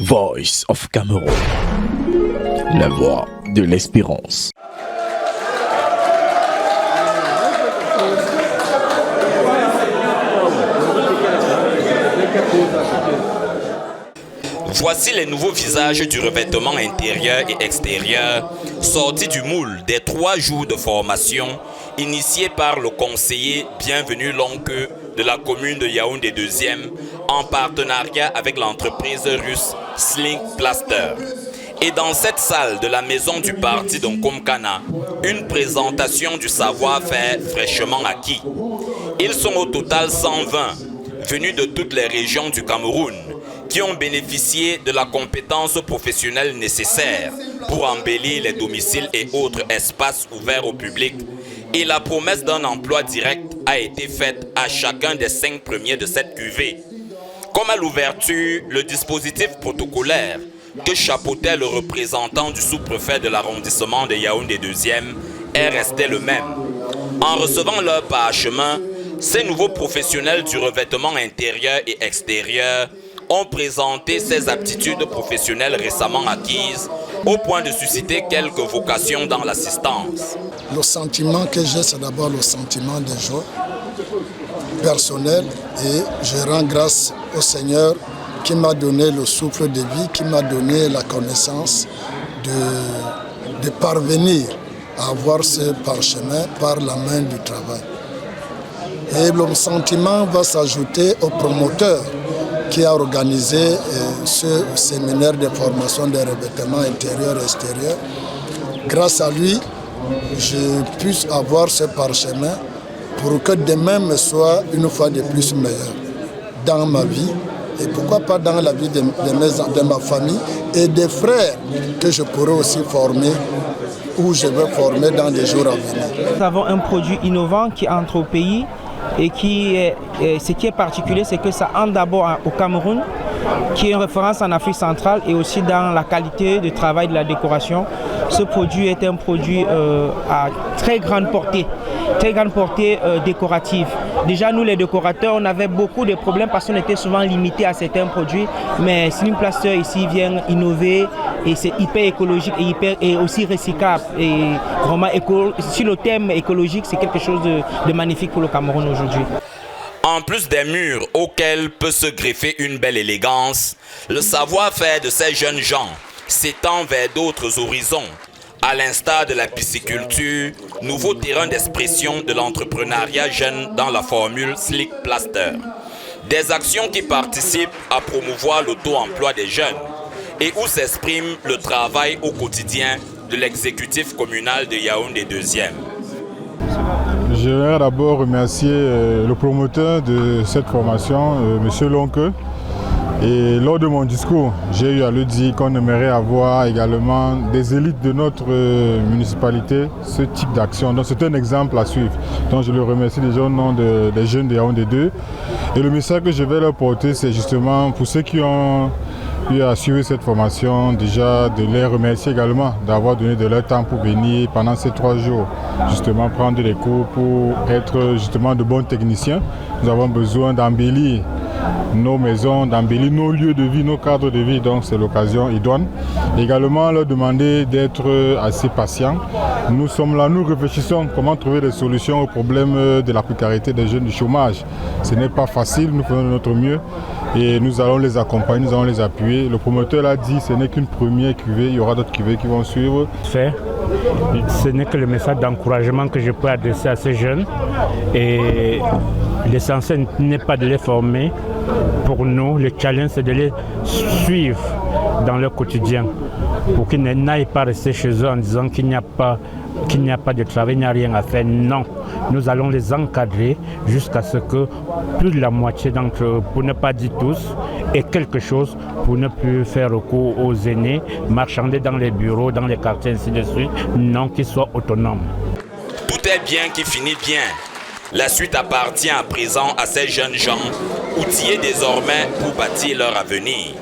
Voice of Cameroun, la voix de l'espérance. Voici les nouveaux visages du revêtement intérieur et extérieur sortis du moule des 3 jours de formation initiés par le conseiller Bienvenu Lonke de la commune de Yaoundé 2e en partenariat avec l'entreprise russe Slink Plaster. Et dans cette salle de la maison du parti d'Nkomkana, une présentation du savoir-faire fraîchement acquis. Ils sont au total 120, venus de toutes les régions du Cameroun, qui ont bénéficié de la compétence professionnelle nécessaire pour embellir les domiciles et autres espaces ouverts au public. Et la promesse d'un emploi direct a été faite à chacun des 5 premiers de cette cuvée. Comme à l'ouverture, le dispositif protocolaire que chapeautait le représentant du sous-préfet de l'arrondissement de Yaoundé 2e est resté le même. En recevant leur parchemin, ces nouveaux professionnels du revêtement intérieur et extérieur ont présenté ces aptitudes professionnelles récemment acquises au point de susciter quelques vocations dans l'assistance. Le sentiment que j'ai, c'est d'abord le sentiment de joie personnel et je rends grâce au Seigneur qui m'a donné le souffle de vie, qui m'a donné la connaissance de parvenir à avoir ce parchemin par la main du travail. Et le sentiment va s'ajouter au promoteur qui a organisé ce séminaire de formation des revêtements intérieurs et extérieurs. Grâce à lui, je puisse avoir ce parchemin pour que demain me soit une fois de plus meilleur dans ma vie et pourquoi pas dans la vie de ma famille et des frères que je pourrais aussi former ou je veux former dans les jours à venir. Nous avons un produit innovant qui entre au pays. Et ce qui est particulier, c'est que ça entre d'abord au Cameroun, qui est une référence en Afrique centrale et aussi dans la qualité de travail de la décoration. Ce produit est un produit à très grande portée décorative. Déjà, nous les décorateurs, on avait beaucoup de problèmes parce qu'on était souvent limités à certains produits, mais Slink Plaster ici vient innover et c'est hyper écologique et aussi recyclable. Et vraiment, sur le thème écologique, c'est quelque chose de magnifique pour le Cameroun aujourd'hui. En plus des murs auxquels peut se greffer une belle élégance, le savoir-faire de ces jeunes gens s'étend vers d'autres horizons, à l'instar de la pisciculture, nouveau terrain d'expression de l'entrepreneuriat jeune dans la formule Slink Plaster. Des actions qui participent à promouvoir l'auto-emploi des jeunes et où s'exprime le travail au quotidien de l'exécutif communal de Yaoundé 2e. Je voudrais d'abord remercier le promoteur de cette formation, M. Lonke. Et lors de mon discours, j'ai eu à lui dire qu'on aimerait avoir également des élites de notre municipalité, ce type d'action. Donc c'est un exemple à suivre. Donc je le remercie déjà au nom des jeunes de Yaoundé 2. Et le message que je vais leur porter, c'est justement pour ceux qui ont eu à suivre cette formation, déjà de les remercier également d'avoir donné de leur temps pour venir pendant ces 3 jours, justement prendre des cours pour être justement de bons techniciens. Nous avons besoin d'embellir nos maisons, d'embellir nos lieux de vie, nos cadres de vie, donc c'est l'occasion idoine. Également leur demander d'être assez patients. Nous sommes là, nous réfléchissons comment trouver des solutions aux problèmes de la précarité des jeunes, du chômage. Ce n'est pas facile, nous faisons de notre mieux et nous allons les accompagner, nous allons les appuyer. Le promoteur l'a dit, ce n'est qu'une première cuvée, il y aura d'autres cuvées qui vont suivre. Ce n'est que le message d'encouragement que je peux adresser à ces jeunes et l'essentiel n'est pas de les former. Pour nous, le challenge c'est de les suivre dans leur quotidien pour qu'ils n'aillent pas rester chez eux en disant qu'il n'y a pas de travail, il n'y a rien à faire. Non, nous allons les encadrer jusqu'à ce que plus de la moitié d'entre eux, pour ne pas dire tous, aient quelque chose pour ne plus faire recours aux aînés, marchander dans les bureaux, dans les quartiers, ainsi de suite. Non, qu'ils soient autonomes. Tout est bien qui finit bien. La suite appartient à présent à ces jeunes gens, outillés désormais pour bâtir leur avenir.